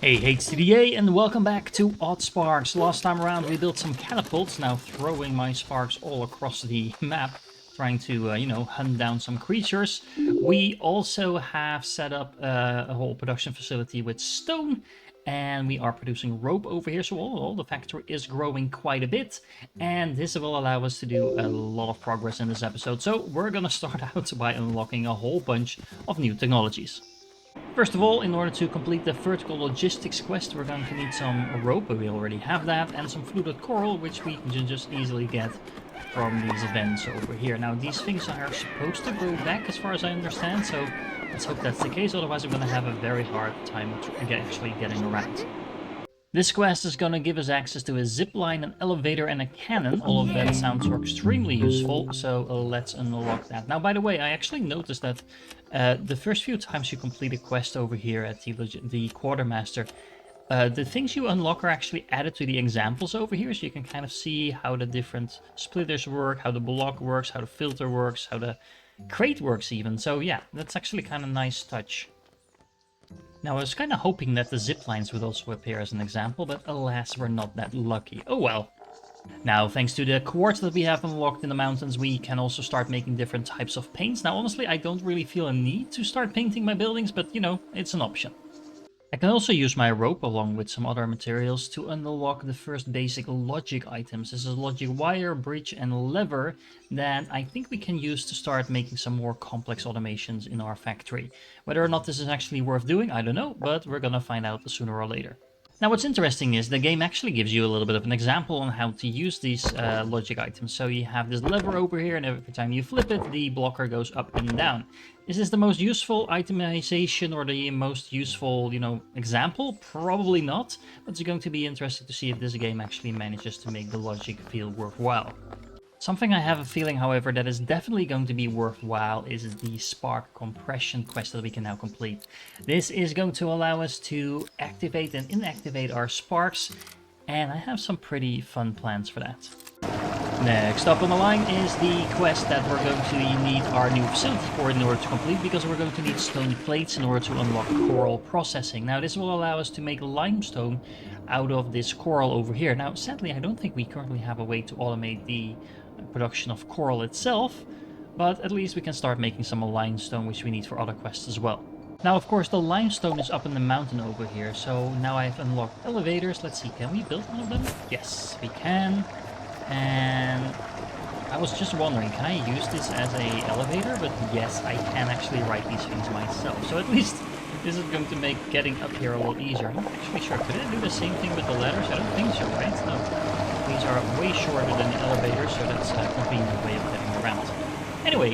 Hey HCDA and welcome back to Oddsparks. Last time around we built some catapults, now throwing my sparks all across the map, trying to, hunt down some creatures. We also have set up a whole production facility with stone, and we are producing rope over here, so all the factory is growing quite a bit, and this will allow us to do a lot of progress in this episode. So we're gonna start out by unlocking a whole bunch of new technologies. First of all, in order to complete the vertical logistics quest, we're going to need some rope, but we already have that, and some fluted coral, which we can just easily get from these events over here. Now, these things are supposed to grow back, as far as I understand, so let's hope that's the case, otherwise we're going to have a very hard time actually getting around. This quest is going to give us access to a zip line, an elevator, and a cannon. All of that sounds extremely useful, so let's unlock that. Now, by the way, I actually noticed that the first few times you complete a quest over here at the Quartermaster, the things you unlock are actually added to the examples over here, so you can kind of see how the different splitters work, how the block works, how the filter works, how the crate works even. So yeah, that's actually kind of a nice touch. Now, I was kind of hoping that the zip lines would also appear as an example, but alas, we're not that lucky. Oh well. Now, thanks to the quartz that we have unlocked in the mountains, we can also start making different types of paints. Now, honestly, I don't really feel a need to start painting my buildings, but, it's an option. I can also use my rope along with some other materials to unlock the first basic logic items. This is logic wire, bridge, and lever that I think we can use to start making some more complex automations in our factory. Whether or not this is actually worth doing, I don't know, but we're gonna find out sooner or later. Now, what's interesting is the game actually gives you a little bit of an example on how to use these logic items. So you have this lever over here, and every time you flip it, the blocker goes up and down. Is this the most useful itemization or the most useful, example? Probably not, but it's going to be interesting to see if this game actually manages to make the logic feel worthwhile. Something I have a feeling, however, that is definitely going to be worthwhile is the spark compression quest that we can now complete. This is going to allow us to activate and inactivate our sparks, and I have some pretty fun plans for that. Next up on the line is the quest that we're going to need our new facility for in order to complete, because we're going to need stone plates in order to unlock coral processing. Now, this will allow us to make limestone out of this coral over here. Now, sadly, I don't think we currently have a way to automate the production of coral itself, but at least we can start making some limestone, which we need for other quests as well. Now, of course, the limestone is up in the mountain over here, so now I've unlocked elevators. Let's see, can we build one of them? Yes, we can. And I was just wondering, can I use this as a elevator? But yes, I can actually write these things myself, so at least this is going to make getting up here a lot easier. I'm not actually sure, could I do the same thing with the ladders? I don't think so, right? No. These are way shorter than the elevators, so that's a convenient way of getting around. Anyway,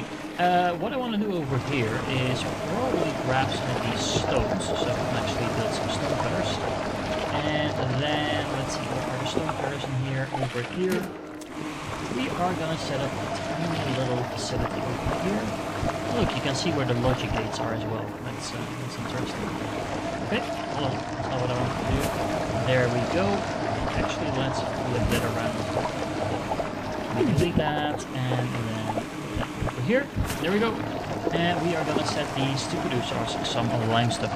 what I want to do over here is probably grab some of these stones, so I can actually build some stone cutters. And then, let's see, what are the stone cutters in here? Over here, we are going to set up a tiny little facility over here. Look, you can see where the logic gates are as well. That's interesting. Okay, hold on, that's not what I want to do. There we go. Actually, let's flip that around. We delete that, and then put that over here. There we go. And we are going to set these to produce us some limestone.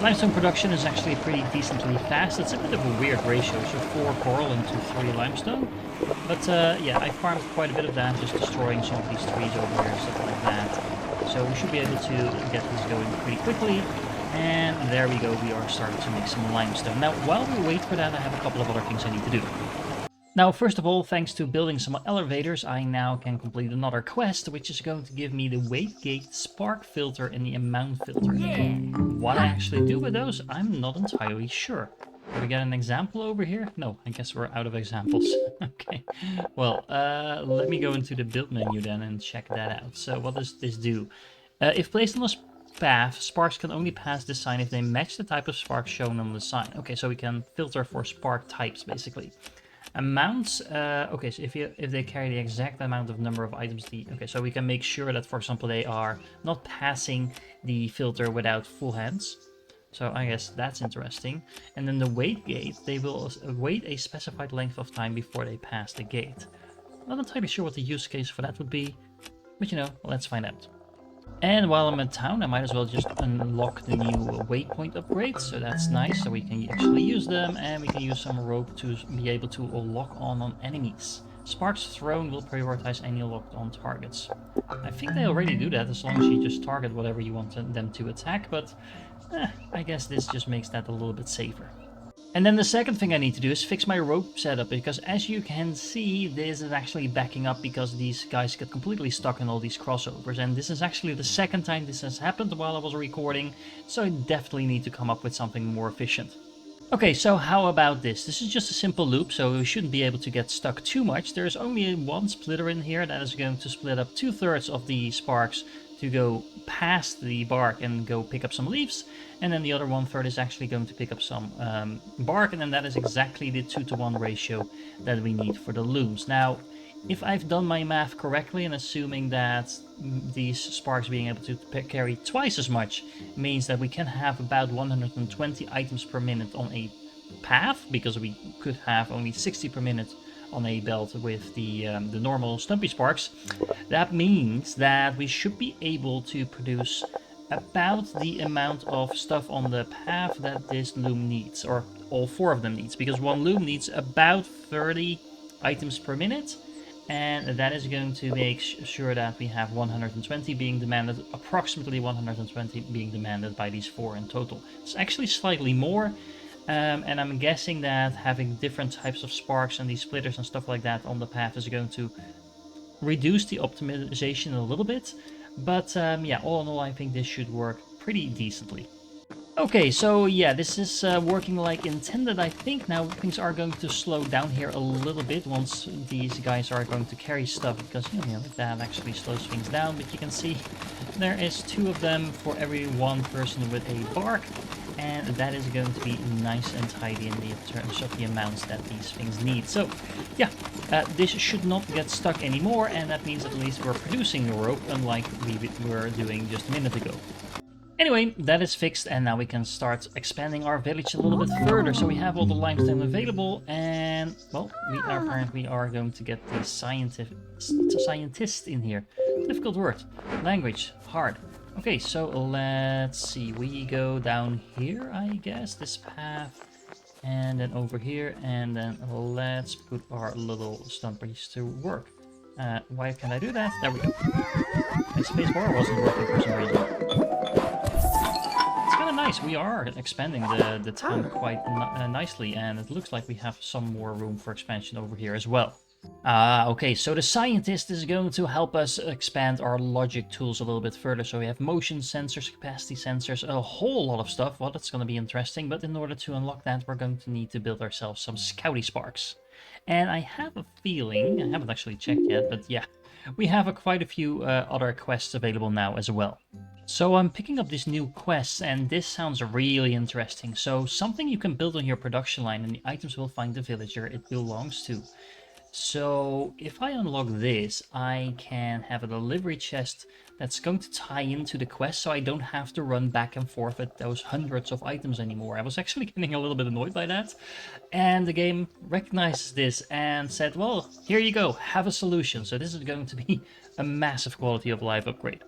Limestone production is actually pretty decently fast. It's a bit of a weird ratio, so 4 coral into 3 limestone. But yeah, I farmed quite a bit of that, just destroying some of these trees over here, stuff like that. So we should be able to get this going pretty quickly. And there we go, we are starting to make some limestone. Now, while we wait for that, I have a couple of other things I need to do. Now, first of all, thanks to building some elevators, I now can complete another quest, which is going to give me the weight gate, spark filter, and the amount filter. What I actually do with those, I'm not entirely sure. Do we get an example over here? No, I guess we're out of examples. Okay, well, let me go into the build menu then and check that out. So what does this do? If placed on a path, sparks can only pass this sign if they match the type of spark shown on the sign. Okay, so we can filter for spark types, basically. Amounts, okay, so if they carry the exact amount of number of items, okay, so we can make sure that, for example, they are not passing the filter without full hands. So I guess that's interesting. And then the wait gate, they will wait a specified length of time before they pass the gate. I'm not entirely sure what the use case for that would be, but let's find out. And while I'm in town, I might as well just unlock the new waypoint upgrades. So that's nice, so we can actually use them, and we can use some rope to be able to lock on enemies. Sparks thrown will prioritize any locked on targets. I think they already do that as long as you just target whatever you want them to attack, but I guess this just makes that a little bit safer. And then the second thing I need to do is fix my rope setup, because as you can see, this is actually backing up because these guys get completely stuck in all these crossovers. And this is actually the second time this has happened while I was recording, so I definitely need to come up with something more efficient. Okay, so how about this? This is just a simple loop, so we shouldn't be able to get stuck too much. There's only one splitter in here that is going to split up 2/3 of the sparks to go past the bark and go pick up some leaves, and then the other 1/3 is actually going to pick up some bark, and then that is exactly the 2-to-1 ratio that we need for the looms. Now, if I've done my math correctly, and assuming that these sparks being able to carry twice as much means that we can have about 120 items per minute on a path, because we could have only 60 per minute on a belt with the normal Stumpy Sparks, that means that we should be able to produce about the amount of stuff on the path that this loom needs, or all 4 of them needs, because one loom needs about 30 items per minute, and that is going to make sure that we have 120 being demanded, approximately 120 being demanded by these 4 in total. It's actually slightly more, and I'm guessing that having different types of sparks and these splitters and stuff like that on the path is going to reduce the optimization a little bit, but yeah, all in all, I think this should work pretty decently. Okay, so yeah, this is working like intended, I think. Now things are going to slow down here a little bit once these guys are going to carry stuff, because, you know, that actually slows things down. But you can see there is 2 of them for every 1 person with a bark, and that is going to be nice and tidy in the terms of the amounts that these things need. So yeah, this should not get stuck anymore, and that means at least we're producing the rope, unlike we were doing just a minute ago. Anyway, that is fixed, and now we can start expanding our village a little bit further. So we have all the limestone available, and, well, we apparently are going to get the scientist in here. Difficult word. Language. Hard. Okay, so let's see. We go down here, I guess, this path, and then over here, and then let's put our little stumpies to work. Why can't I do that? There we go. My spacebar wasn't working for some reason. Nice, we are expanding the town quite nicely, and it looks like we have some more room for expansion over here as well. Okay, so the scientist is going to help us expand our logic tools a little bit further. So we have motion sensors, capacity sensors, a whole lot of stuff. Well, that's going to be interesting, but in order to unlock that, we're going to need to build ourselves some Scouty Sparks. And I have a feeling, I haven't actually checked yet, but yeah, we have quite a few other quests available now as well. So I'm picking up these new quests, and this sounds really interesting. So something you can build on your production line, and the items will find the villager it belongs to. So if I unlock this, I can have a delivery chest that's going to tie into the quest, so I don't have to run back and forth with those hundreds of items anymore. I was actually getting a little bit annoyed by that, and the game recognizes this and said, well, here you go, have a solution. So this is going to be a massive quality of life upgrade.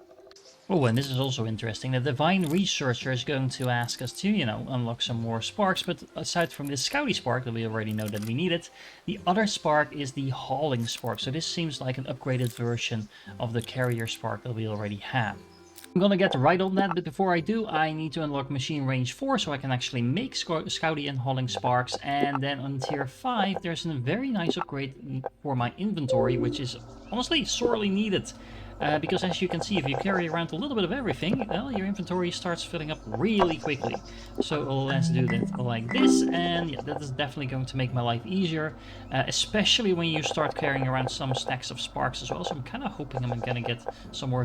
Oh, and this is also interesting. The Divine Researcher is going to ask us to, you know, unlock some more sparks, but aside from this Scouty Spark that we already know that we need it, the other spark is the Hauling Spark. So this seems like an upgraded version of the Carrier Spark that we already have. I'm gonna get right on that, but before I do, I need to unlock Machine Range 4 so I can actually make Scouty and Hauling Sparks, and then on Tier 5 there's a very nice upgrade for my inventory, which is honestly sorely needed. Because as you can see, if you carry around a little bit of everything, well, your inventory starts filling up really quickly. So let's do that like this, and yeah, that is definitely going to make my life easier, especially when you start carrying around some stacks of sparks as well. So I'm kind of hoping I'm going to get some more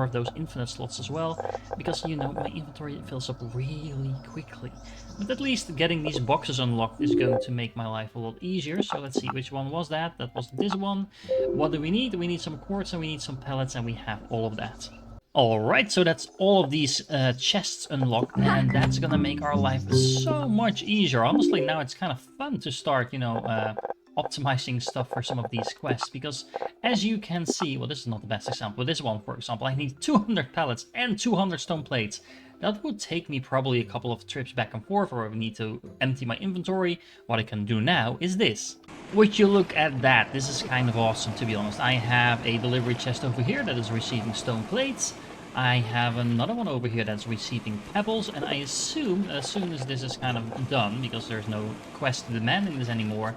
of those infinite slots as well, because, you know, my inventory fills up really quickly. But at least getting these boxes unlocked is going to make my life a lot easier. So let's see, which one was that? That was this one. What do we need? We need some quartz and we need some pellets, and we have all of that. Alright, so that's all of these chests unlocked, and that's gonna make our life so much easier. Honestly, now it's kind of fun to start, you know, optimizing stuff for some of these quests, because as you can see, well, this is not the best example, but this one, for example, I need 200 pallets and 200 stone plates. That would take me probably a couple of trips back and forth, or I would need to empty my inventory. What I can do now is this. Would you look at that? This is kind of awesome, to be honest. I have a delivery chest over here that is receiving stone plates. I have another one over here that's receiving pebbles, and I assume as soon as this is kind of done, because there's no quest demanding this anymore,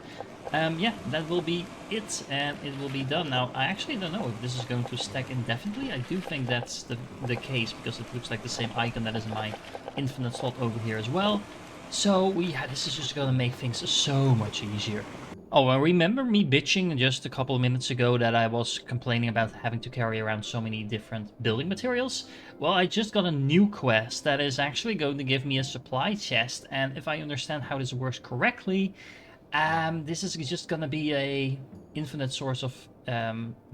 yeah, that will be it, and it will be done. Now, I actually don't know if this is going to stack indefinitely. I do think that's the case, because it looks like the same icon that is in my infinite slot over here as well. So, yeah, this is just going to make things so much easier. Oh, and remember me bitching just a couple of minutes ago that I was complaining about having to carry around so many different building materials? Well, I just got a new quest that is actually going to give me a supply chest, and if I understand how this works correctly, this is just gonna be a infinite source of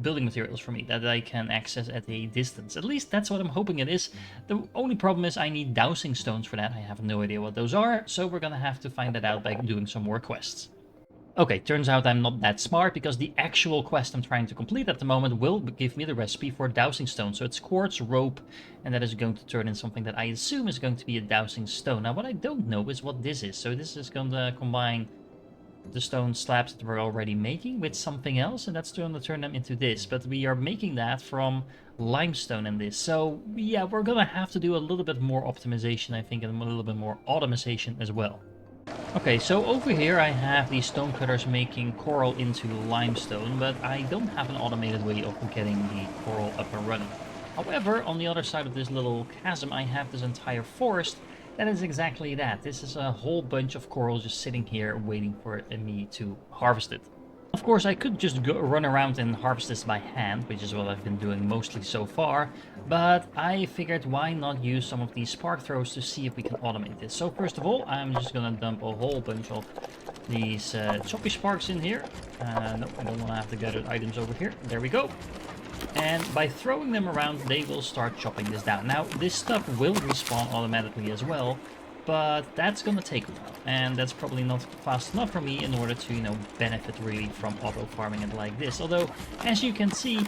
building materials for me that I can access at a distance. At least that's what I'm hoping it is. The only problem is I need dowsing stones for that. I have no idea what those are, so we're gonna have to find that out by doing some more quests. Okay, turns out I'm not that smart, because the actual quest I'm trying to complete at the moment will give me the recipe for dowsing stone. So it's quartz, rope, and that is going to turn in something that I assume is going to be a dowsing stone. Now, what I don't know is what this is. So this is going to combine the stone slabs that we're already making with something else, and that's going to turn them into this. But we are making that from limestone in this. So yeah, we're going to have to do a little bit more optimization, I think, and a little bit more automation as well. Okay, so over here I have these stone cutters making coral into limestone, but I don't have an automated way of getting the coral up and running. However, on the other side of this little chasm, I have this entire forest that is exactly that. This is a whole bunch of coral just sitting here waiting for me to harvest it. Of course, I could just run around and harvest this by hand, which is what I've been doing mostly so far, but I figured why not use some of these spark throws to see if we can automate this. So first of all, I'm just gonna dump a whole bunch of these choppy sparks in here. No, I don't want to have the gathered items over here. There we go. And by throwing them around, they will start chopping this down. Now, this stuff will respawn automatically as well, but that's gonna take a while, and that's probably not fast enough for me in order to, you know, benefit really from auto farming it like this. Although, as you can see,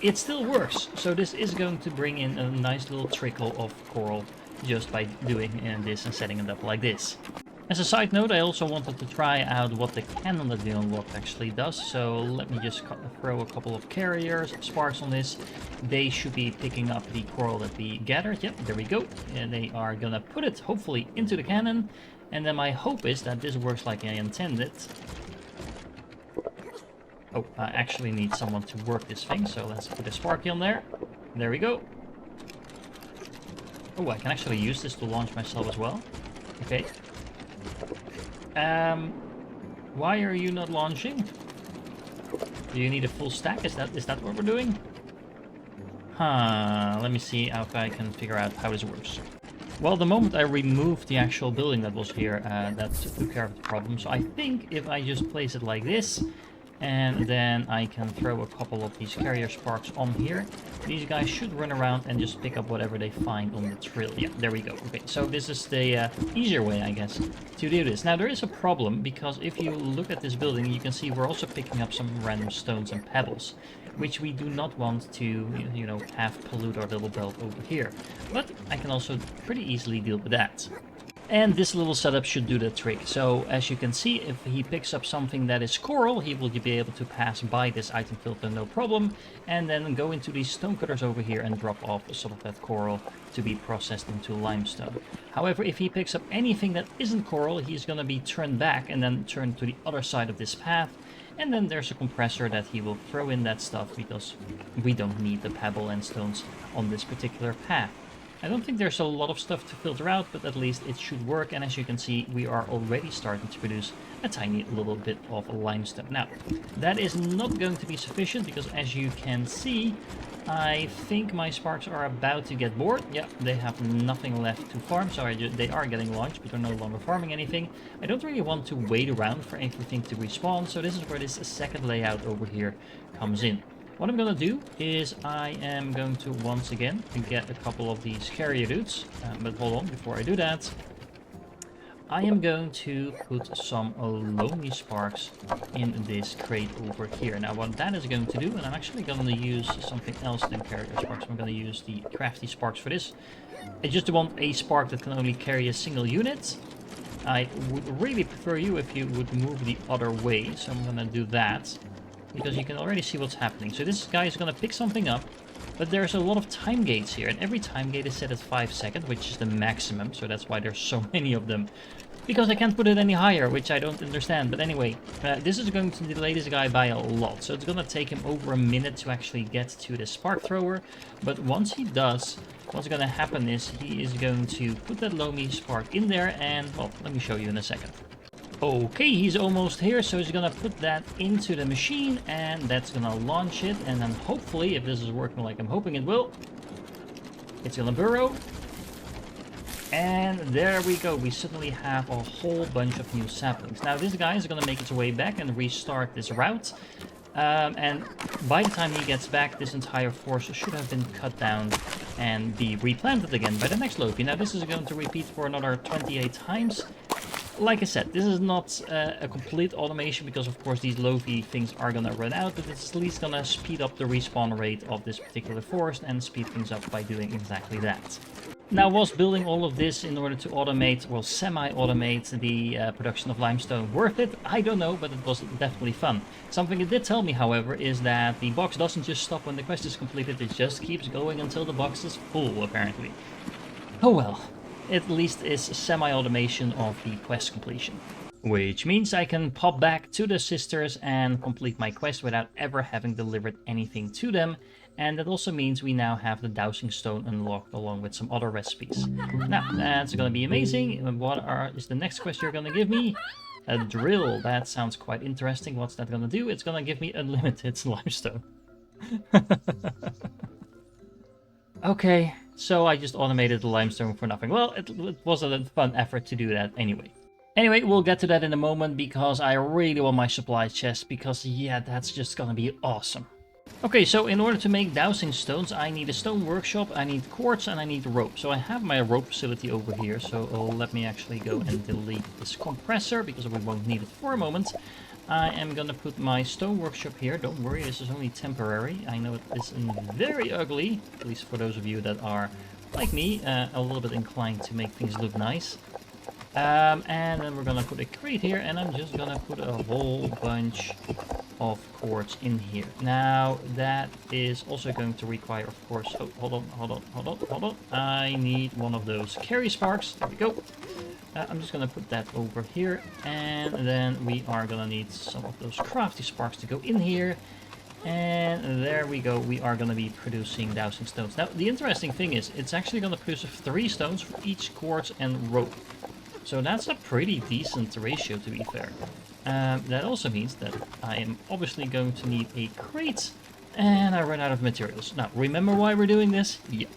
it still works. So this is going to bring in a nice little trickle of coral just by doing this and setting it up like this. As a side note, I also wanted to try out what the cannon that we unlocked actually does. So let me just throw a couple of carriers, sparks on this. They should be picking up the coral that we gathered. Yep, there we go. And they are gonna put it, hopefully, into the cannon. And then my hope is that this works like I intended. Oh, I actually need someone to work this thing, so let's put a sparky on there. There we go. Oh, I can actually use this to launch myself as well. Okay. Why are you not launching? Do you need a full stack? Is that what we're doing? Huh, let me see if I can figure out how this works. Well, the moment I removed the actual building that was here, that took care of the problem. So I think if I just place it like this, and then I can throw a couple of these carrier sparks on here, these guys should run around and just pick up whatever they find on the trail. Yeah, there we go. Okay, so this is the easier way, I guess, to do this. Now, there is a problem, because if you look at this building, you can see we're also picking up some random stones and pebbles, which we do not want to, you know, have pollute our little belt over here. But I can also pretty easily deal with that. And this little setup should do the trick. So as you can see, if he picks up something that is coral, he will be able to pass by this item filter no problem, and then go into these stone cutters over here and drop off some of that coral to be processed into limestone. However, if he picks up anything that isn't coral, he's going to be turned back and then turned to the other side of this path. And then there's a compressor that he will throw in that stuff, because we don't need the pebble and stones on this particular path. I don't think there's a lot of stuff to filter out, but at least it should work. And as you can see, we are already starting to produce a tiny little bit of limestone. Now, that is not going to be sufficient, because as you can see, I think my sparks are about to get bored. Yeah, they have nothing left to farm, so they are getting launched, but they're no longer farming anything. I don't really want to wait around for everything to respawn, so this is where this second layout over here comes in. What I'm going to do is I am going to once again get a couple of these carrier dudes, but hold on, before I do that, I am going to put some loamy sparks in this crate over here. Now what that is going to do, and I'm actually going to use something else than carrier sparks. I'm going to use the crafty sparks for this. I just want a spark that can only carry a single unit. I would really prefer you if you would move the other way, so I'm going to do that. Because you can already see what's happening. So this guy is going to pick something up. But there's a lot of time gates here, and every time gate is set at 5 seconds, which is the maximum, so that's why there's so many of them. Because I can't put it any higher, which I don't understand. But anyway, this is going to delay this guy by a lot, so it's going to take him over a minute to actually get to the spark thrower. But once he does, what's going to happen is he is going to put that loamy spark in there, and, well, let me show you in a second. Okay, he's almost here, so he's gonna put that into the machine, and that's gonna launch it, and then hopefully, if this is working like I'm hoping it will, it's gonna burrow. And there we go, we suddenly have a whole bunch of new saplings. Now this guy is gonna make its way back and restart this route. And by the time he gets back, this entire forest should have been cut down and be replanted again by the next Loki. Now this is going to repeat for another 28 times. Like I said, this is not a complete automation because of course these Lofi things are gonna run out, but it's at least gonna speed up the respawn rate of this particular forest and speed things up by doing exactly that. Now, was building all of this in order to automate, well, semi-automate the production of limestone worth it? I don't know, but it was definitely fun. Something it did tell me, however, is that the box doesn't just stop when the quest is completed, it just keeps going until the box is full, apparently. Oh well. At least is semi-automation of the quest completion. Which means I can pop back to the sisters and complete my quest without ever having delivered anything to them. And that also means we now have the dowsing stone unlocked along with some other recipes. Now, that's going to be amazing. What is the next quest you're going to give me? A drill. That sounds quite interesting. What's that going to do? It's going to give me unlimited limestone. Okay. So I just automated the limestone for nothing. Well, it was a fun effort to do that anyway. Anyway, we'll get to that in a moment because I really want my supply chest because, yeah, that's just gonna be awesome. Okay, so in order to make dowsing stones, I need a stone workshop, I need quartz, and I need rope. So I have my rope facility over here, so let me actually go and delete this compressor because we won't need it for a moment. I am gonna put my stone workshop here. Don't worry, this is only temporary. I know it is very ugly, at least for those of you that are, like me, a little bit inclined to make things look nice. And then we're gonna put a crate here, and I'm just gonna put a whole bunch of quartz in here. Now, that is also going to require, of course... Oh, hold on. I need one of those carry sparks. There we go. I'm just gonna put that over here, and then we are gonna need some of those crafty sparks to go in here. And there we go, we are gonna be producing dowsing stones. Now, the interesting thing is, it's actually gonna produce 3 stones for each quartz and rope. So that's a pretty decent ratio, to be fair. That also means that I am obviously going to need a crate, and I run out of materials. Now, remember why we're doing this? Yeah.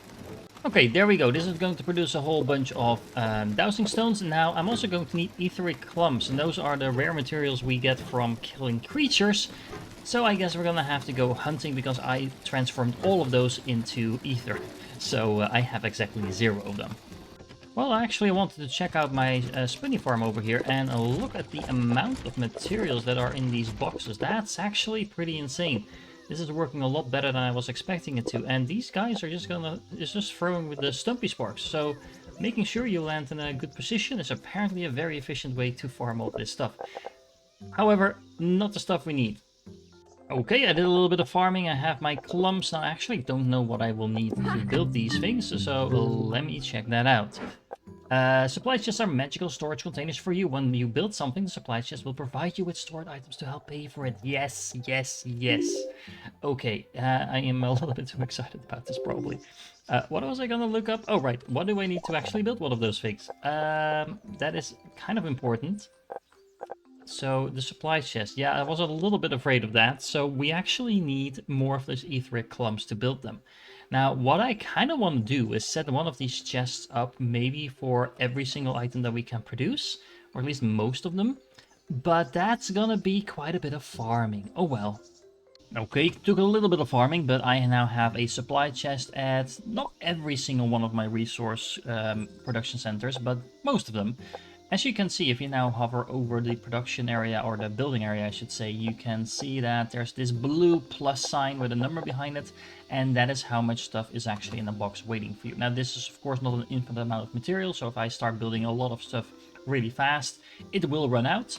Okay, there we go. This is going to produce a whole bunch of dowsing stones. Now, I'm also going to need etheric clumps, and those are the rare materials we get from killing creatures. So I guess we're gonna have to go hunting because I transformed all of those into ether. So I have exactly 0 of them. Well, I actually wanted to check out my spinning farm over here and look at the amount of materials that are in these boxes. That's actually pretty insane. This is working a lot better than I was expecting it to, and these guys are just throwing with the stumpy sparks. So making sure you land in a good position is apparently a very efficient way to farm all this stuff. However, not the stuff we need. Okay, I did a little bit of farming. I have my clumps. Now, I actually don't know what I will need to build these things, so let me check that out. Supply chests are magical storage containers for you. When you build something, the supply chest will provide you with stored items to help pay for it. Yes, yes, yes. Okay, I am a little bit too excited about this, probably. What was I gonna look up? Oh, right. What do I need to actually build one of those things? That is kind of important. So, the supply chest. Yeah, I was a little bit afraid of that. So, we actually need more of those etheric clumps to build them. Now, what I kind of want to do is set one of these chests up maybe for every single item that we can produce, or at least most of them. But that's gonna be quite a bit of farming. Oh well. Okay, took a little bit of farming, but I now have a supply chest at not every single one of my resource production centers, but most of them. As you can see, if you now hover over the production area, or the building area I should say, you can see that there's this blue plus sign with a number behind it, and that is how much stuff is actually in the box waiting for you. Now this is of course not an infinite amount of material, so if I start building a lot of stuff really fast, it will run out,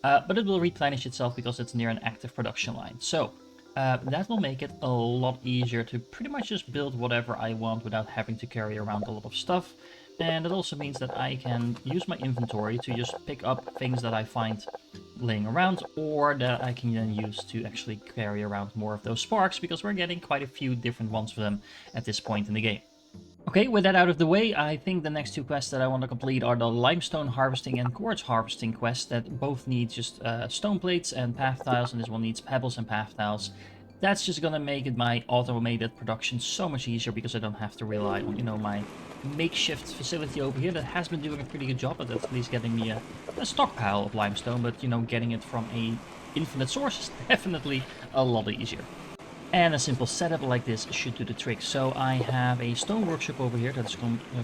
but it will replenish itself because it's near an active production line. So that will make it a lot easier to pretty much just build whatever I want without having to carry around a lot of stuff. And it also means that I can use my inventory to just pick up things that I find laying around, or that I can then use to actually carry around more of those sparks, because we're getting quite a few different ones for them at this point in the game. Okay, with that out of the way, I think the next two quests that I want to complete are the limestone harvesting and quartz harvesting quests that both need just stone plates and path tiles, and this one needs pebbles and path tiles. That's just gonna make it my automated production so much easier, because I don't have to rely on, you know, my makeshift facility over here that has been doing a pretty good job at least getting me a stockpile of limestone, but, you know, getting it from a infinite source is definitely a lot easier. And a simple setup like this should do the trick. So I have a stone workshop over here that's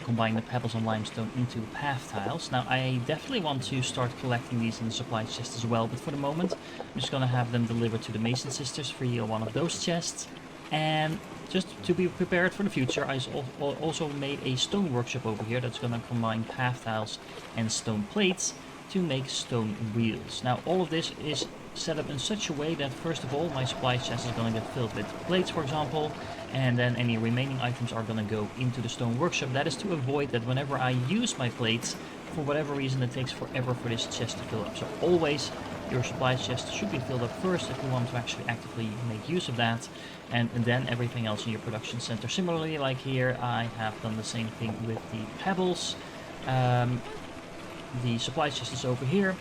combining the pebbles and limestone into path tiles. Now I definitely want to start collecting these in the supply chest as well, but for the moment I'm just going to have them delivered to the Mason sisters via one of those chests. And just to be prepared for the future, I also made a stone workshop over here that's going to combine path tiles and stone plates to make stone wheels. Now all of this is set up in such a way that first of all my supply chest is going to get filled with plates, for example, and then any remaining items are going to go into the stone workshop. That is to avoid that whenever I use my plates, for whatever reason it takes forever for this chest to fill up. So always your supply chest should be filled up first if you want to actually actively make use of that, and then everything else in your production center. Similarly, like here, I have done the same thing with the pebbles. The supply chest is over here.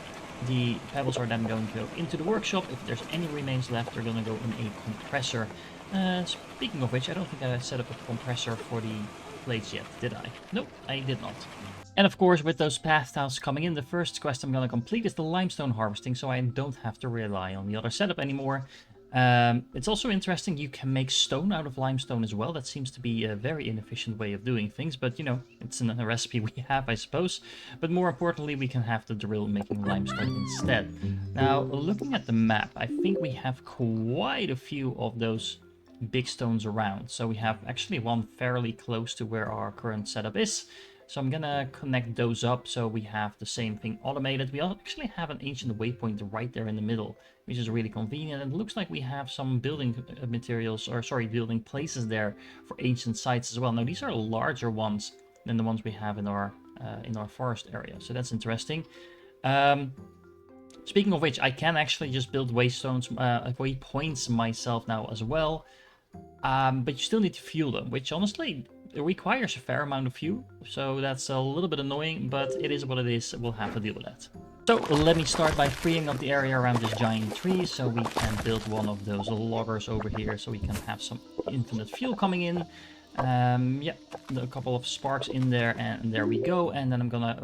The pebbles are then going to go into the workshop. If there's any remains left, they're going to go in a compressor. Speaking of which, I don't think I set up a compressor for the plates yet, did I? Nope, I did not. And of course, with those path tiles coming in, the first quest I'm going to complete is the limestone harvesting, so I don't have to rely on the other setup anymore. It's also interesting, you can make stone out of limestone as well. That seems to be a very inefficient way of doing things, but you know, it's in a recipe we have, I suppose. But more importantly, we can have the drill making limestone instead. Now, looking at the map, I think we have quite a few of those big stones around. So we have actually one fairly close to where our current setup is. So I'm gonna connect those up so we have the same thing automated. We actually have an ancient waypoint right there in the middle, which is really convenient. And it looks like we have some building materials, or sorry, building places there for ancient sites as well. Now these are larger ones than the ones we have in our forest area, so that's interesting. Speaking of which, I can actually just build waypoints myself now as well, but you still need to fuel them, which honestly it requires a fair amount of fuel, so that's a little bit annoying, but it is what it is. We'll have to deal with that. So let me start by freeing up the area around this giant tree so we can build one of those loggers over here so we can have some infinite fuel coming in. Yeah, a couple of sparks in there, and there we go. And then I'm gonna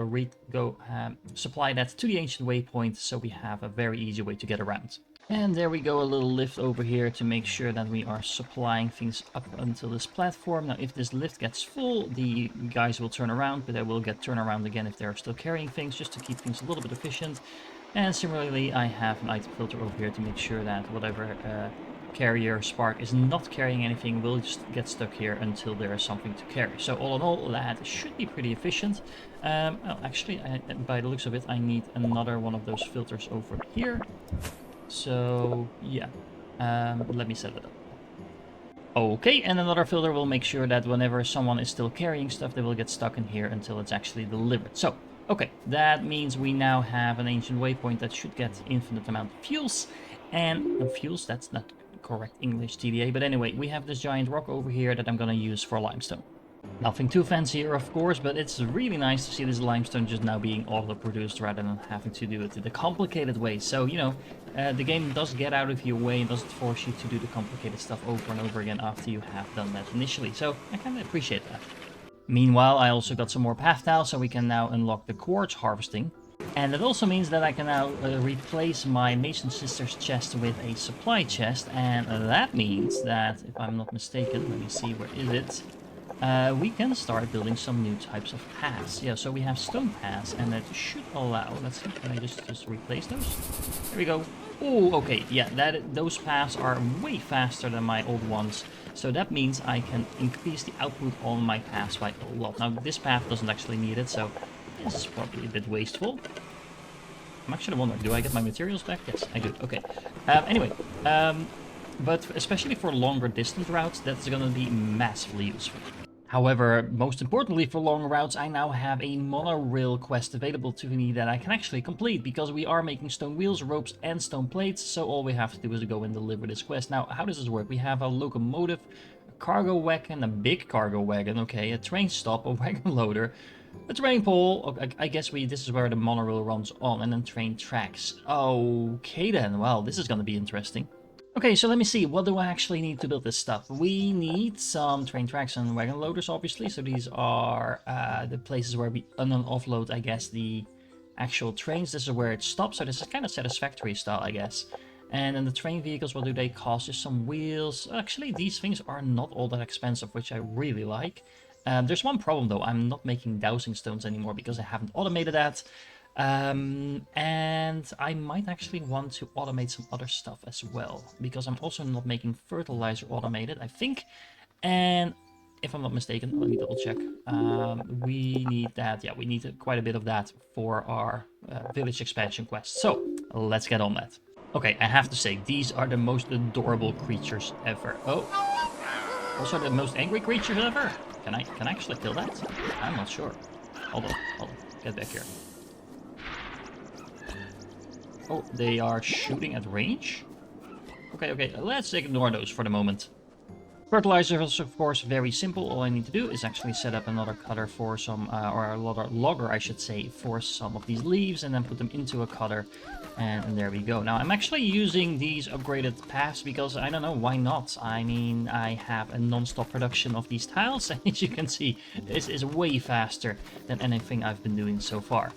supply that to the ancient waypoint so we have a very easy way to get around. And there we go, a little lift over here to make sure that we are supplying things up until this platform. Now, if this lift gets full, the guys will turn around, but they will get turned around again if they're still carrying things, just to keep things a little bit efficient. And similarly, I have an item filter over here to make sure that whatever carrier spark is not carrying anything will just get stuck here until there is something to carry. So all in all, that should be pretty efficient. Well, actually, by the looks of it, I need another one of those filters over here. So yeah, let me set it up. Okay, and another filter will make sure that whenever someone is still carrying stuff, they will get stuck in here until it's actually delivered. So, okay, that means we now have an ancient waypoint that should get infinite amount of fuels. And fuels, that's not correct English, TDA, but anyway, we have this giant rock over here that I'm gonna use for limestone. Nothing too fancy here, of course, but it's really nice to see this limestone just now being auto-produced rather than having to do it the complicated way. So, you know, the game does get out of your way and doesn't force you to do the complicated stuff over and over again after you have done that initially. So, I kind of appreciate that. Meanwhile, I also got some more path tiles, so we can now unlock the quartz harvesting. And it also means that I can now replace my Mason Sisters chest with a supply chest, and that means that, if I'm not mistaken, let me see, where is it? we can start building some new types of paths. Yeah, so we have stone paths, and that should allow... Let's see, can I just replace those? There we go. Oh, okay, yeah, those paths are way faster than my old ones. So that means I can increase the output on my paths by a lot. Now, this path doesn't actually need it, so this is probably a bit wasteful. I'm actually wondering, do I get my materials back? Yes, I do. Okay. Anyway, but especially for longer distance routes, that's going to be massively useful. However, most importantly for long routes, I now have a monorail quest available to me that I can actually complete, because we are making stone wheels, ropes, and stone plates, so all we have to do is go and deliver this quest. Now, how does this work? We have a locomotive, a cargo wagon, a big cargo wagon, okay, a train stop, a wagon loader, a train pole. I guess this is where the monorail runs on, and then train tracks. Okay then, well, this is going to be interesting. Okay, so let me see, what do I actually need to build this stuff? We need some train tracks and wagon loaders, obviously, so these are the places where we un and offload, I guess, the actual trains. This is where it stops, so this is kind of satisfactory style, I guess. And then the train vehicles, what do they cost? Just some wheels. Actually, these things are not all that expensive, which I really like. There's one problem, though. I'm not making dowsing stones anymore because I haven't automated that. And I might actually want to automate some other stuff as well, because I'm also not making fertilizer automated, I think. And if I'm not mistaken, let me double check. We need that. Yeah, we need quite a bit of that for our village expansion quest. So let's get on that. Okay, I have to say, these are the most adorable creatures ever. Oh, also the most angry creatures ever. Can I actually kill that? I'm not sure. Hold on, get back here. Oh, they are shooting at range? Okay, let's ignore those for the moment. Fertilizer is, of course, very simple. All I need to do is actually set up another cutter for some, or a logger, I should say, for some of these leaves, and then put them into a cutter, and there we go. Now, I'm actually using these upgraded paths because, I don't know, why not? I mean, I have a non-stop production of these tiles, and as you can see, this is way faster than anything I've been doing so far.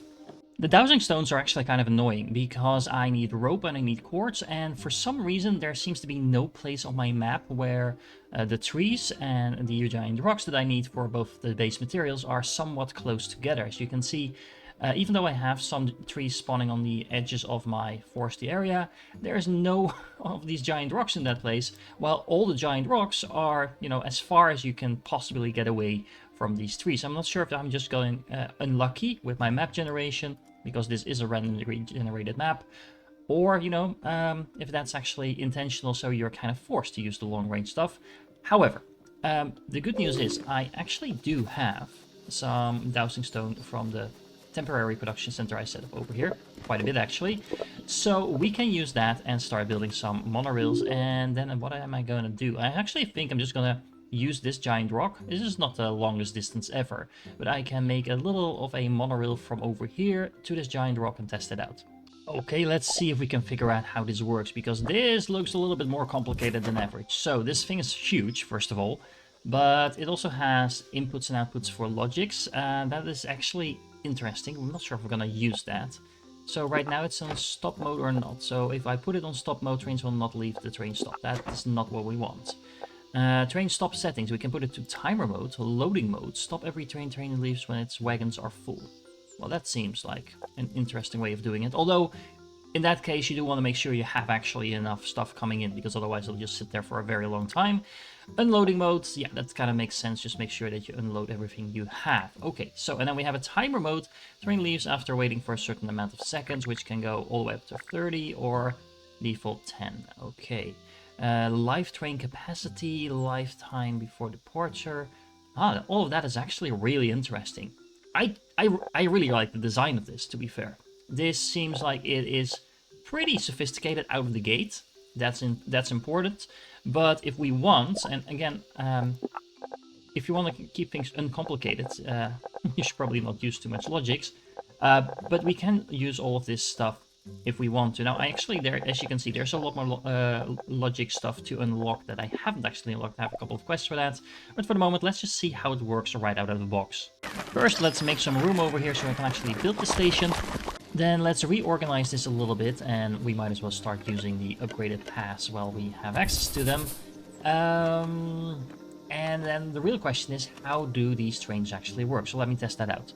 The dowsing stones are actually kind of annoying because I need rope and I need quartz, and for some reason there seems to be no place on my map where the trees and the giant rocks that I need for both the base materials are somewhat close together. As you can see, even though I have some trees spawning on the edges of my foresty area, there's no of these giant rocks in that place, while all the giant rocks are, you know, as far as you can possibly get away from these trees. I'm not sure if I'm just going unlucky with my map generation, because this is a randomly generated map, or, you know, if that's actually intentional, so you're kind of forced to use the long-range stuff. However, the good news is I actually do have some dowsing stone from the temporary production center I set up over here, quite a bit actually, so we can use that and start building some monorails. And then what am I going to do? I actually think I'm just going to use this giant rock. This is not the longest distance ever, but I can make a little of a monorail from over here to this giant rock and test it out. Okay, let's see if we can figure out how this works, because this looks a little bit more complicated than average. So this thing is huge, first of all, but it also has inputs and outputs for logics, and that is actually interesting. I'm not sure if we're gonna use that. So right now it's on stop mode or not. So if I put it on stop mode, trains will not leave the train stop. That is not what we want. Train stop settings, we can put it to timer mode, loading mode, stop every train leaves when its wagons are full. Well, that seems like an interesting way of doing it, although in that case you do want to make sure you have actually enough stuff coming in, because otherwise it'll just sit there for a very long time. Unloading mode, yeah, that kind of makes sense, just make sure that you unload everything you have. Okay, so, and then we have a timer mode, train leaves after waiting for a certain amount of seconds, which can go all the way up to 30 or default 10. Okay. Live train capacity, lifetime before departure. All of that is actually really interesting. I really like the design of this, to be fair. This seems like it is pretty sophisticated out of the gate. That's important. But if we want, and again, if you want to keep things uncomplicated, you should probably not use too much logics. But we can use all of this stuff if we want to. Now, as you can see, there's a lot more logic stuff to unlock that I haven't actually unlocked. I have a couple of quests for that. But for the moment, let's just see how it works right out of the box. First, let's make some room over here so I can actually build the station. Then let's reorganize this a little bit, and we might as well start using the upgraded paths while we have access to them. And then the real question is, how do these trains actually work? So let me test that out.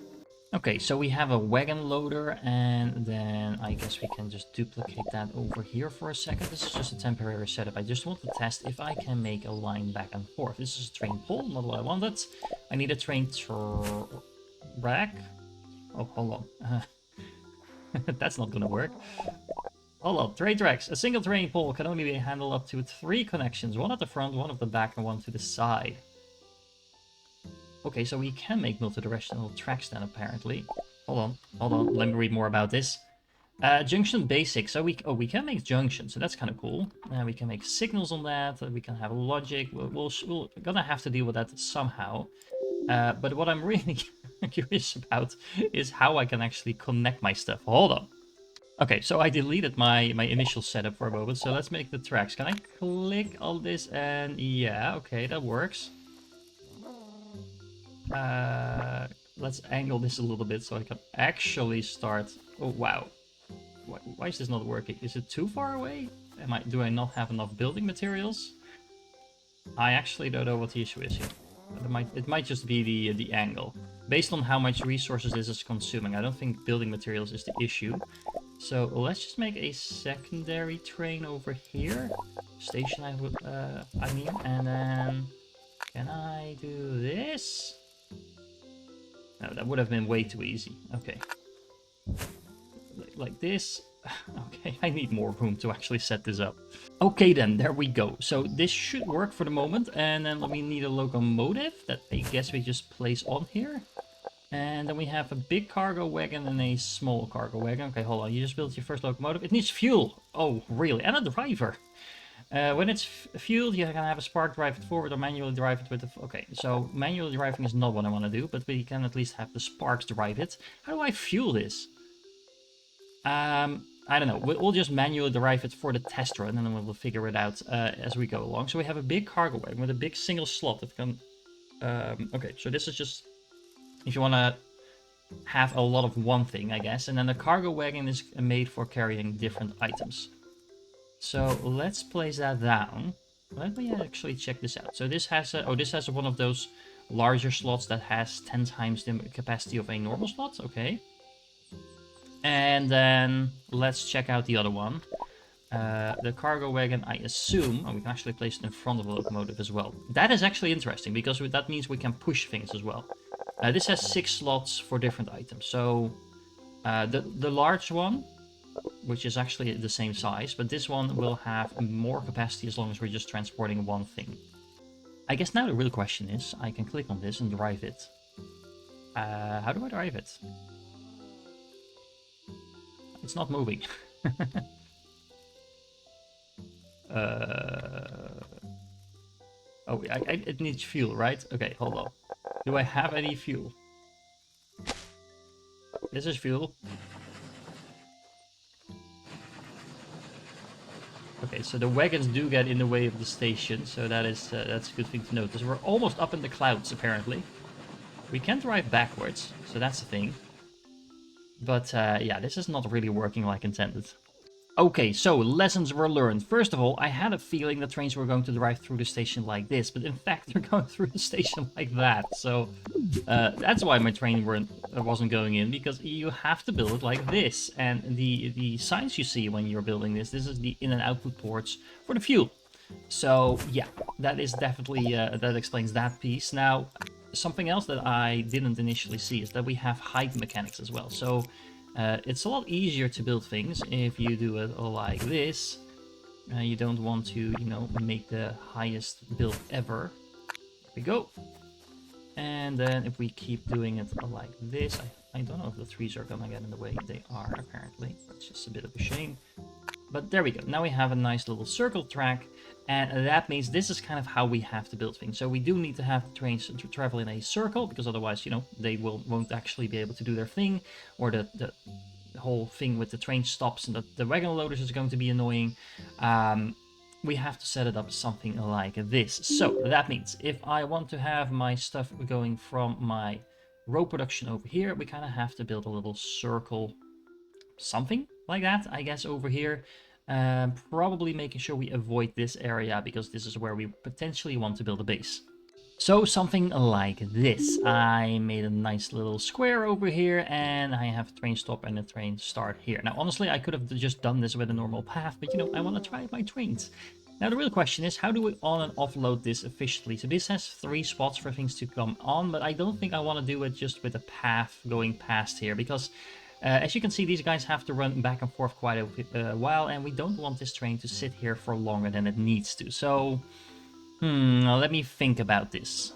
Okay, so we have a wagon loader, and then I guess we can just duplicate that over here for a second. This is just a temporary setup. I just want to test if I can make a line back and forth. This is a train pull, not what I wanted. I need a train track. Oh, hold on. That's not gonna work. Hold on, train tracks. A single train pull can only be handled up to 3 connections. One at the front, one at the back, and one to the side. Okay, so we can make multi-directional tracks then, apparently. Hold on, let me read more about this. Junction basics. So we can make junctions, so that's kind of cool. We can make signals on that. We can have logic. We're gonna have to deal with that somehow. But what I'm really curious about is how I can actually connect my stuff. Hold on. Okay, so I deleted my initial setup for a moment. So let's make the tracks. Can I click on this? And yeah, okay, that works. Let's angle this a little bit so I can actually start. Oh wow, why is this not working? Is it too far away? Do I not have enough building materials? I actually don't know what the issue is here. It might just be the angle. Based on how much resources this is consuming, I don't think building materials is the issue. So let's just make a secondary train over here. Station, I mean, and then can I do this? No, that would have been way too easy. Okay. Like this. Okay, I need more room to actually set this up. Okay then, there we go. So this should work for the moment. And then we need a locomotive that I guess we just place on here. And then we have a big cargo wagon and a small cargo wagon. Okay, hold on. You just built your first locomotive. It needs fuel. Oh, really? And a driver. When it's fueled, you can have a spark drive it forward or manually drive it with the... Okay, so manually driving is not what I want to do, but we can at least have the sparks drive it. How do I fuel this? I don't know. We'll just manually drive it for the test run, and then we'll figure it out as we go along. So we have a big cargo wagon with a big single slot that can... okay, so this is just... If you want to have a lot of one thing, I guess. And then the cargo wagon is made for carrying different items. So let's place that down. Let me actually check this out. So this has one of those larger slots that has 10 times the capacity of a normal slot. Okay. And then let's check out the other one. The cargo wagon, I assume, we can actually place it in front of the locomotive as well. That is actually interesting because that means we can push things as well. This has 6 slots for different items. So the large one, which is actually the same size, but this one will have more capacity as long as we're just transporting one thing. I guess now the real question is, I can click on this and drive it. How do I drive it? It's not moving. Oh, it needs fuel, right? Okay, hold on. Do I have any fuel? This is fuel. Okay, so the wagons do get in the way of the station, so that's a good thing to notice. We're almost up in the clouds, apparently. We can drive backwards, so that's the thing. But yeah, this is not really working like intended. Okay, so lessons were learned. First of all, I had a feeling the trains were going to drive through the station like this, but in fact they're going through the station like that. So that's why my train wasn't going in, because you have to build it like this. And the signs you see when you're building this is the in and output ports for the fuel. So yeah, that is definitely, that explains that piece. Now, something else that I didn't initially see is that we have height mechanics as well. So it's a lot easier to build things if you do it like this. You don't want to, you know, make the highest build ever. There we go. And then if we keep doing it like this, I don't know if the trees are gonna get in the way. They are, apparently. It's just a bit of a shame. But there we go. Now we have a nice little circle track, and that means this is kind of how we have to build things. So we do need to have the trains to travel in a circle, because otherwise, you know, they won't actually be able to do their thing, or the whole thing with the train stops and the wagon loaders is going to be annoying. We have to set it up something like this. So that means if I want to have my stuff going from my row production over here, we kind of have to build a little circle, something like that, I guess, over here. Probably making sure we avoid this area, because this is where we potentially want to build a base. So something like this. I made a nice little square over here, and I have a train stop and a train start here. Now, honestly, I could have just done this with a normal path, but you know, I want to try my trains. Now, the real question is, how do we on and offload this efficiently? So this has 3 spots for things to come on, but I don't think I want to do it just with a path going past here, because as you can see, these guys have to run back and forth quite a while, and we don't want this train to sit here for longer than it needs to. So, let me think about this.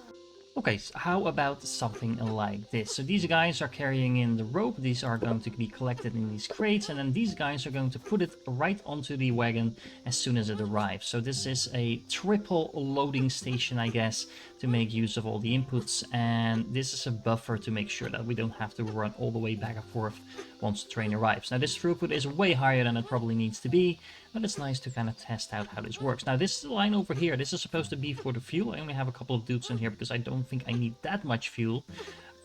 Okay, so how about something like this? So these guys are carrying in the rope, these are going to be collected in these crates, and then these guys are going to put it right onto the wagon as soon as it arrives. So this is a triple loading station, I guess, to make use of all the inputs, and this is a buffer to make sure that we don't have to run all the way back and forth once the train arrives. Now this throughput is way higher than it probably needs to be, but it's nice to kind of test out how this works. Now this line over here, this is supposed to be for the fuel. I only have a couple of dudes in here because I don't think I need that much fuel.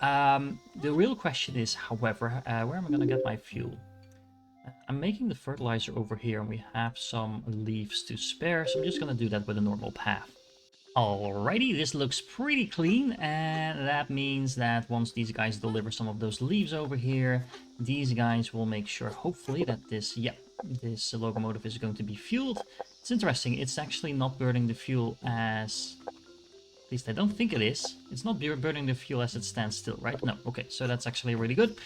The real question is, however, where am I going to get my fuel? I'm making the fertilizer over here, and we have some leaves to spare, so I'm just going to do that with a normal path. Alrighty, this looks pretty clean, and that means that once these guys deliver some of those leaves over here, these guys will make sure, hopefully, that this locomotive is going to be fueled. It's interesting, it's actually not burning the fuel as... At least I don't think it is. It's not burning the fuel as it stands still, right? No, okay, so that's actually really good.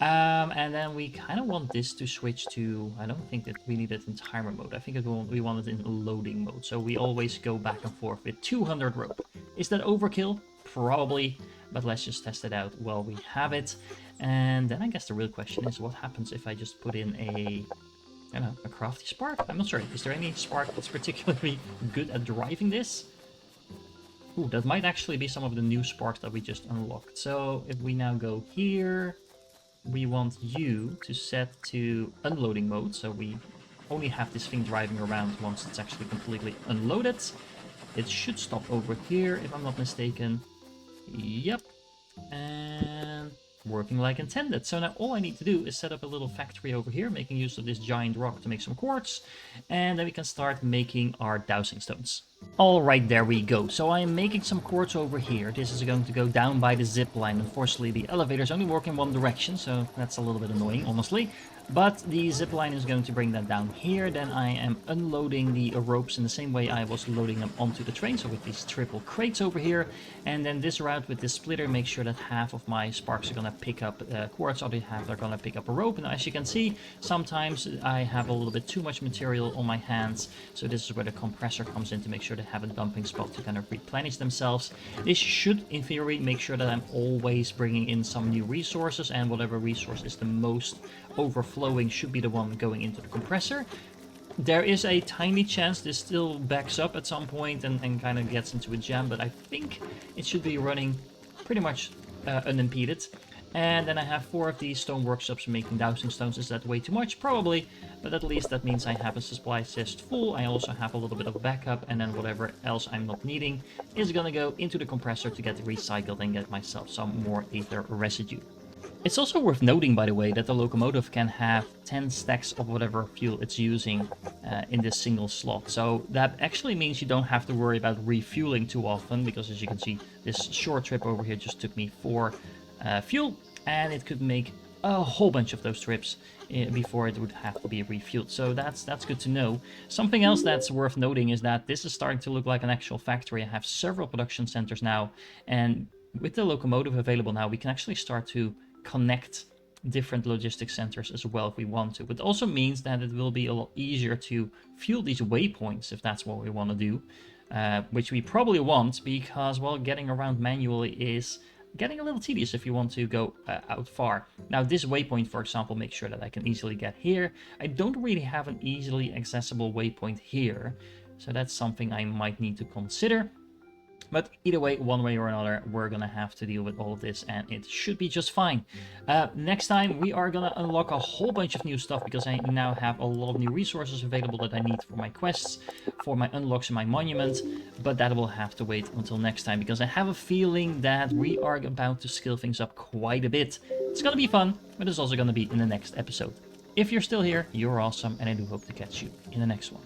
And then we kind of want this to switch to, I don't think that we need it in timer mode. I think we want it in loading mode. So we always go back and forth with 200 rope. Is that overkill? Probably, but let's just test it out while we have it. And then I guess the real question is, what happens if I just put in a crafty spark? I'm not sure. Is there any spark that's particularly good at driving this? Ooh, that might actually be some of the new sparks that we just unlocked. So if we now go here, we want you to set to unloading mode, so we only have this thing driving around once it's actually completely unloaded. It should stop over here, if I'm not mistaken. Yep. And working like intended. So now all I need to do is set up a little factory over here, making use of this giant rock to make some quartz, and then we can start making our dowsing stones. Alright, there we go. So I'm making some quartz over here. This is going to go down by the zip line. Unfortunately, the elevators only work in one direction, so that's a little bit annoying, honestly. But the zip line is going to bring that down here. Then I am unloading the ropes in the same way I was loading them onto the train, so with these triple crates over here. And then this route with this splitter makes sure that half of my sparks are going to pick up quartz, other half are going to pick up a rope. And as you can see, sometimes I have a little bit too much material on my hands, so this is where the compressor comes in to make sure they have a dumping spot to kind of replenish themselves. This should, in theory, make sure that I'm always bringing in some new resources, and whatever resource is the most overflowing should be the one going into the compressor. There is a tiny chance this still backs up at some point and kind of gets into a jam, but I think it should be running pretty much unimpeded. And then I have 4 of these stone workshops making dowsing stones. Is that way too much? Probably, but at least that means I have a supply chest full. I also have a little bit of backup, and then whatever else I'm not needing is gonna go into the compressor to get recycled and get myself some more ether residue. It's also worth noting, by the way, that the locomotive can have 10 stacks of whatever fuel it's using in this single slot. So that actually means you don't have to worry about refueling too often, because as you can see, this short trip over here just took me 4 fuel, and it could make a whole bunch of those trips before it would have to be refueled. So that's good to know. Something else that's worth noting is that this is starting to look like an actual factory. I have several production centers now, and with the locomotive available now, we can actually start to connect different logistics centers as well if we want to. It also means that it will be a lot easier to fuel these waypoints if that's what we want to do, which we probably want, because, well, getting around manually is getting a little tedious if you want to go out far. Now this waypoint, for example, makes sure that I can easily get here. I don't really have an easily accessible waypoint here, so that's something I might need to consider. But either way, one way or another, we're gonna have to deal with all of this, and it should be just fine. Next time, we are gonna unlock a whole bunch of new stuff, because I now have a lot of new resources available that I need for my quests, for my unlocks and my monument, but that will have to wait until next time, because I have a feeling that we are about to scale things up quite a bit. It's gonna be fun, but it's also gonna be in the next episode. If you're still here, you're awesome, and I do hope to catch you in the next one.